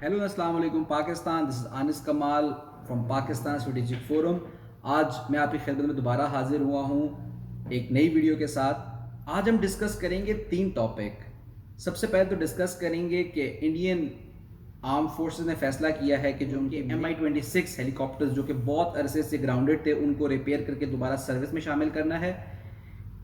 Hello अस्सलाम वालेकुम Pakistan. This is Anne's कमाल फ्रॉम पाकिस्तान स्ट्रेटेजिक फोरम। आज मैं आपकी खिदमत में दोबारा हाजिर हुआ हूँ एक नई वीडियो के साथ। आज हम डिस्कस करेंगे 3 टॉपिक। सबसे पहले तो डिस्कस करेंगे कि इंडियन आर्म फोर्सेस ने फैसला किया है कि जो उनके MI-26 हेलीकॉप्टर्स जो कि बहुत अरसे से ग्राउंडेड थे उनको रिपेयर करके दोबारा सर्विस में शामिल करना है।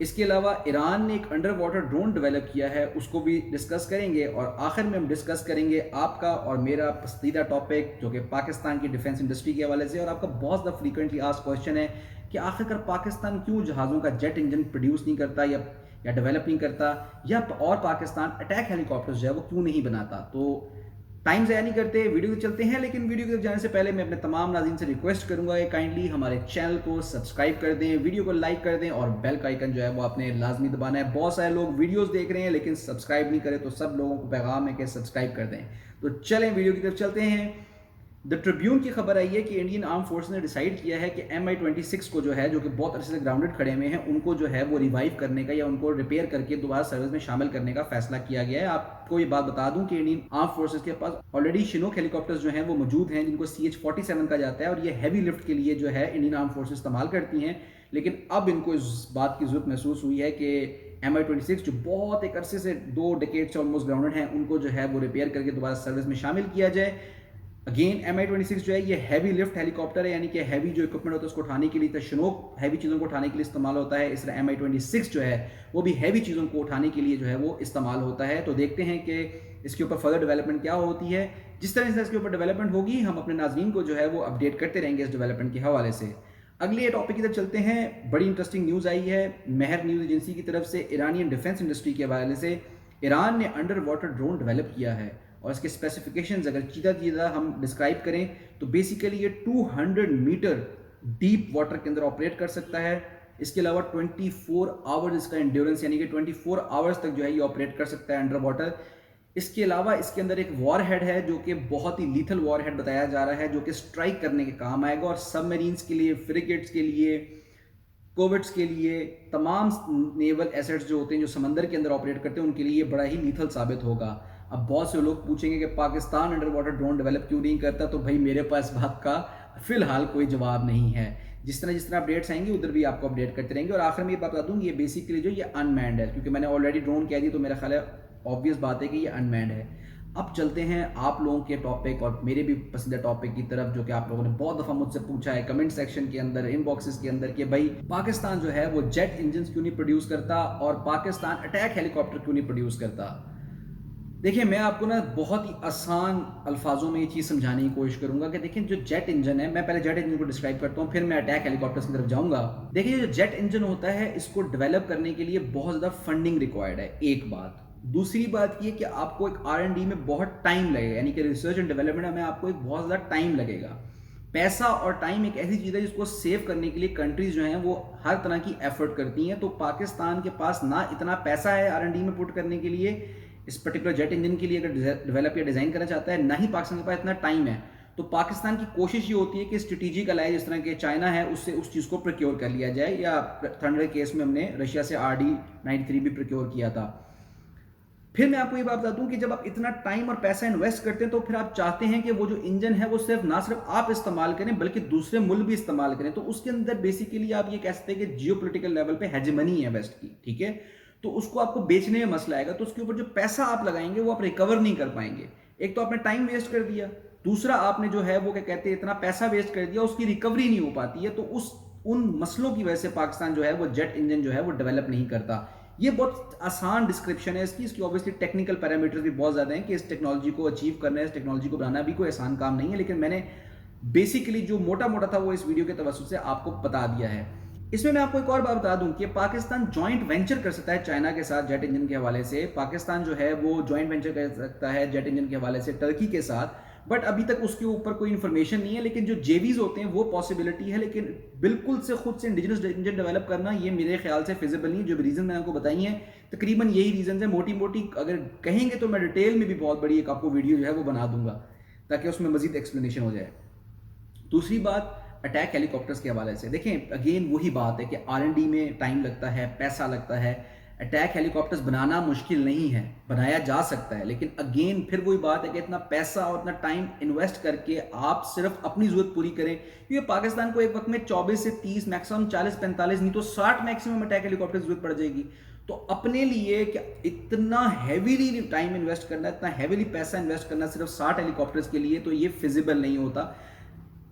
इसके अलावा ईरान ने एक अंडर वाटर ड्रोन डेवलप किया है, उसको भी डिस्कस करेंगे। और आखिर में हम डिस्कस करेंगे आपका और मेरा पसंदीदा टॉपिक जो कि पाकिस्तान की डिफेंस इंडस्ट्री के हवाले से। और आपका बहुत ज़्यादा फ्रीक्वेंटली आस्क्ड क्वेश्चन है कि आखिरकार पाकिस्तान क्यों जहाज़ों का जेट इंजन प्रोड्यूस नहीं करता या डेवलप नहीं करता, या और पाकिस्तान अटैक हेलीकॉप्टर्स जो है वो क्यों नहीं बनाता। तो टाइम ज़ाया नहीं करते, वीडियो चलते हैं। लेकिन वीडियो की तरफ जाने से पहले मैं अपने तमाम नाज़रीन से रिक्वेस्ट करूंगा कि काइंडली हमारे चैनल को सब्सक्राइब कर दें, वीडियो को लाइक कर दें और बेल का आइकन जो है वो आपने लाजमी दबाना है। बहुत सारे लोग वीडियोस देख रहे हैं लेकिन सब्सक्राइब नहीं करें, तो सब लोगों को पैगाम है कि सब्सक्राइब कर दें। तो चलें वीडियो की तरफ चलते हैं। द ट्रिब्यून की खबर आई है कि इंडियन आर्म फोर्स ने डिसाइड किया है कि MI-26 को जो है, जो कि बहुत अरसे से ग्राउंडेड खड़े हुए हैं, उनको जो है वो रिवाइव करने का या उनको रिपेयर करके दोबारा सर्विस में शामिल करने का फैसला किया गया है। आपको ये बात बता दूं कि इंडियन आर्म फोर्सेस के पास ऑलरेडी शिनोक हेलीकॉप्टर्स जो हैं वो मौजूद हैं, जिनको CH-47 कहा जाता है, और ये हैवी लिफ्ट के लिए जो है इंडियन आर्म फोर्सेस इस्तेमाल करती हैं। लेकिन अब इनको इस बात की जरूरत महसूस हुई है कि MI-26 जो बहुत एक अरसे से 2 डेकेड से ऑलमोस्ट ग्राउंडेड हैं, उनको जो है वो रिपेयर करके दोबारा सर्विस में शामिल किया जाए। अगेन MI-26 जो है ये हैवी लिफ्ट हेलीकॉप्टर है, यानी कि हैवी जो इक्विपमेंट होता है उसको उठाने के लिए, शिनोक हैवी चीज़ों को उठाने के लिए इस्तेमाल होता है। इस तरह MI-26 जो है वो भी हैवी चीज़ों को उठाने के लिए जो है वो इस्तेमाल होता है। तो देखते हैं कि इसके ऊपर फर्दर डेवलपमेंट क्या होती है। जिस तरह से इसके ऊपर डेवलपमेंट होगी हम अपने नाज़रीन को जो है वो अपडेट करते रहेंगे इस डेवलपमेंट के हवाले से। अगले टॉपिक की तरफ चलते हैं। बड़ी इंटरेस्टिंग न्यूज़ आई है महर न्यूज़ एजेंसी की तरफ से ईरानियन डिफेंस इंडस्ट्री के हवाले से। ईरान ने अंडर वाटर ड्रोन डेवलप किया है और इसके स्पेसिफिकेशंस अगर सीधा हम डिस्क्राइब करें तो बेसिकली ये 200 मीटर डीप वाटर के अंदर ऑपरेट कर सकता है। इसके अलावा 24 आवर्स इसका एंड्योरेंस, यानी कि 24 आवर्स तक जो है ये ऑपरेट कर सकता है अंडर वाटर। इसके अलावा इसके अंदर एक वॉर हेड है जो कि बहुत ही लीथल वॉर हेड बताया जा रहा है, जो कि स्ट्राइक करने के काम आएगा और सबमरीन्स के लिए, फ्रिगेट्स के लिए, कोविट्स के लिए, तमाम नेवल एसेट्स जो होते हैं जो समंदर के अंदर ऑपरेट करते हैं उनके लिए ये बड़ा ही लीथल साबित होगा। अब बहुत से लोग पूछेंगे कि Pakistan under water drone develop क्यों नहीं करता, तो भाई मेरे पास बात का फिलहाल कोई जवाब नहीं है। जिस तरह अपडेट्स आएंगे उधर भी आपको अपडेट करते रहेंगे। और आखिर में ये बात बता दूँ, ये बेसिकली जो ये अनमैन्ड है, क्योंकि मैंने ऑलरेडी ड्रोन कह दी तो मेरा ख्याल है ऑब्वियस बात है कि ये अनमैन्ड है। अब चलते हैं आप लोगों के टॉपिक और मेरे भी पसंदीदा टॉपिक की तरफ, जो कि आप लोगों ने बहुत दफ़ा मुझसे पूछा है कमेंट सेक्शन के अंदर, इनबॉक्सेस के अंदर, कि भाई पाकिस्तान जो है वो जेट इंजन क्यों नहीं प्रोड्यूस करता और पाकिस्तान अटैक हेलीकॉप्टर क्यों नहीं प्रोड्यूस करता। देखिए, मैं आपको ना बहुत ही आसान अल्फाजों में ये चीज़ समझाने की कोशिश करूंगा कि देखिए जो जेट इंजन है, मैं पहले जेट इंजन को डिस्क्राइब करता हूँ, फिर मैं अटैक हेलीकॉप्टर्स की तरफ जाऊंगा। देखिए, जो जेट इंजन होता है इसको डेवलप करने के लिए बहुत ज़्यादा फंडिंग रिक्वायर्ड है, एक बात। दूसरी बात ये कि आपको एक R&D में बहुत टाइम लगेगा, यानी कि रिसर्च एंड डेवलपमेंट में आपको एक बहुत ज़्यादा टाइम लगेगा। पैसा और टाइम एक ऐसी चीज़ है जिसको सेव करने के लिए कंट्रीज जो हैं वो हर तरह की एफर्ट करती हैं। तो पाकिस्तान के पास ना इतना पैसा है R&D में पुट करने के लिए, इस पर्टिकुलर जेट इंजन के लिए अगर डेवलप या डिज़ाइन करना चाहता है, ना ही पाकिस्तान के पास इतना टाइम है। तो पाकिस्तान की कोशिश ये होती है कि स्ट्रेटेजिक अलाय जिस तरह के चाइना है उससे उस चीज़ को प्रोक्योर कर लिया जाए, या थंडर केस में हमने रशिया से RD-93 भी प्रोक्योर किया था। फिर मैं आपको ये बात बता दूं कि जब आप इतना टाइम और पैसा इन्वेस्ट करते हैं तो फिर आप चाहते हैं कि वो जो इंजन है वो ना सिर्फ आप इस्तेमाल करें बल्कि दूसरे मुल्क भी इस्तेमाल करें। तो उसके अंदर बेसिकली आप ये कह सकते हैं कि जियोपॉलिटिकल लेवल पे हेजेमनी है वेस्ट की, ठीक है। तो उसको आपको बेचने में मसला आएगा, तो उसके ऊपर जो पैसा आप लगाएंगे वो आप रिकवर नहीं कर पाएंगे। एक तो आपने टाइम वेस्ट कर दिया, दूसरा आपने जो है वो क्या कहते हैं इतना पैसा वेस्ट कर दिया, उसकी रिकवरी नहीं हो पाती है। तो उन मसलों की वजह से पाकिस्तान जो है वो जेट इंजन जो है वो डेवलप नहीं करता। ये बहुत आसान डिस्क्रिप्शन है इसकी ऑब्वियसली टेक्निकल पैरामीटर्स भी बहुत ज़्यादा हैं कि इस टेक्नोलॉजी को अचीव करना है, इस टेक्नोलॉजी को बनाना भी कोई आसान काम नहीं है। लेकिन मैंने बेसिकली जो मोटा मोटा था वो इस वीडियो के तवज्जुह से आपको बता दिया है। इसमें मैं आपको एक और बात बता दूं कि पाकिस्तान जॉइंट वेंचर कर सकता है चाइना के साथ जेट इंजन के हवाले से। पाकिस्तान जो है वो जॉइंट वेंचर कर सकता है जेट इंजन के हवाले से टर्की के साथ, बट अभी तक उसके ऊपर कोई इन्फॉर्मेशन नहीं है। लेकिन जो जेवीज होते हैं वो पॉसिबिलिटी है, लेकिन बिल्कुल से खुद से इंडिजिनस इंजन डेवलप करना ये मेरे ख्याल से फिजिबल नहीं। जो भी रीजन मैंने आपको बताई हैं तकरीबन यही रीजन है। मोटी मोटी अगर कहेंगे तो मैं डिटेल में भी बहुत बड़ी एक आपको वीडियो जो है वो बना दूंगा ताकि उसमें मजीद एक्सप्लेनेशन हो जाए। दूसरी बात अटैक हेलीकॉप्टर्स के हवाले से, देखें अगेन वही बात है कि R&D में टाइम लगता है, पैसा लगता है। अटैक हेलीकॉप्टर्स बनाना मुश्किल नहीं है, बनाया जा सकता है, लेकिन अगेन फिर वही बात है कि इतना पैसा और इतना टाइम इन्वेस्ट करके आप सिर्फ अपनी जरूरत पूरी करें, क्योंकि पाकिस्तान को एक वक्त में 24 से 30 मैक्सिमम 40-45 नहीं तो 60 मैक्सिमम अटैक हेलीकॉप्टर की जरूरत पड़ जाएगी। तो अपने लिए क्या इतना हैवीली टाइम इन्वेस्ट करना, इतना हैवीली पैसा इन्वेस्ट करना सिर्फ 60 हेलीकॉप्टर्स के लिए, तो ये फिजिबल नहीं होता।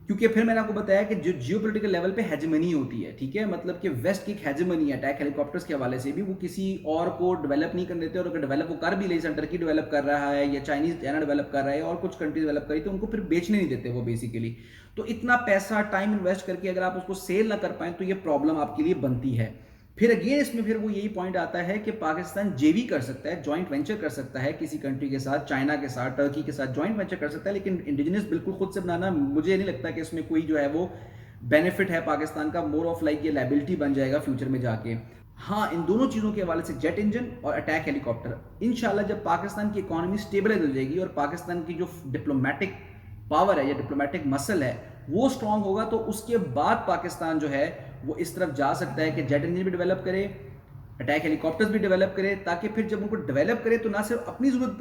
क्योंकि फिर मैंने आपको बताया कि जो जियोपॉलिटिकल लेवल पे हेजेमनी होती है, ठीक है, मतलब कि वेस्ट की एक हेजेमनी है अटैक हेलीकॉप्टर्स के हवाले से भी, वो किसी और को डेवलप नहीं करने देते, और अगर डेवलप वो कर भी ले, टर्की डेवलप कर रहा है या चाइना डेवलप कर रहा है और कुछ कंट्रीज डेवलप करी, तो उनको फिर बेचने नहीं देते वो बेसिकली। तो इतना पैसा टाइम इन्वेस्ट करके अगर आप उसको सेल ना कर पाए तो ये प्रॉब्लम आपके लिए बनती है। फिर अगेन इसमें फिर वो यही पॉइंट आता है कि पाकिस्तान जेवी कर सकता है, जॉइंट वेंचर कर सकता है किसी कंट्री के साथ, चाइना के साथ, टर्की के साथ जॉइंट वेंचर कर सकता है, लेकिन इंडिजिनस बिल्कुल खुद से बनाना मुझे नहीं लगता कि इसमें कोई जो है वो बेनिफिट है पाकिस्तान का। मोर ऑफ लाइक ये लायबिलिटी बन जाएगा फ्यूचर में जाके। हाँ, इन दोनों चीज़ों के हवाले से जेट इंजन और अटैक हेलीकॉप्टर इंशाल्लाह जब पाकिस्तान की इकोनॉमी स्टेबलाइज हो जाएगी और पाकिस्तान की जो डिप्लोमेटिक पावर है या डिप्लोमेटिक मसल है वो स्ट्रांग होगा, तो उसके बाद पाकिस्तान जो है वो इस तरफ जा सकता है कि जेट इंजन भी डेवलप करे, अटैक हेलीकॉप्टर्स भी डेवलप करे, ताकि फिर जब उनको डेवलप करे तो ना सिर्फ अपनी जरूरत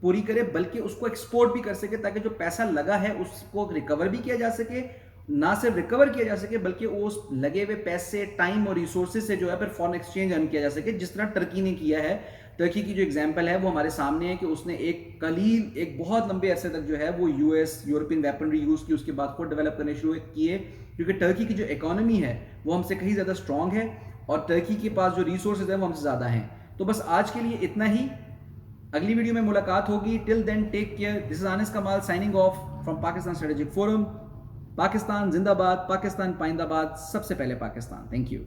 पूरी करे बल्कि उसको एक्सपोर्ट भी कर सके, ताकि जो पैसा लगा है उसको रिकवर भी किया जा सके, ना सिर्फ रिकवर किया जा सके बल्कि उस लगे हुए पैसे, टाइम और रिसोर्सेज से जो है फिर फॉरेन एक्सचेंज अर्न किया जा सके, जिस तरह टर्की ने किया है। टर्की की जो एग्जांपल है वो हमारे सामने है कि उसने एक बहुत लंबे अरसे तक जो है वो यूएस यूरोपियन वेपनरी यूज की, उसके बाद खुद डेवलप करने शुरू किए, क्योंकि टर्की की जो इकोनॉमी है वो हमसे कहीं ज़्यादा स्ट्रांग है और टर्की के पास जो रिसोर्सेज है वो हमसे ज़्यादा हैं। तो बस आज के लिए इतना ही, अगली वीडियो में मुलाकात होगी। Till then take care, this is Anis Kamal signing off from Pakistan strategic forum. Pakistan जिंदाबाद, पाकिस्तान पाइंदाबाद, सबसे पहले पाकिस्तान। Thank you.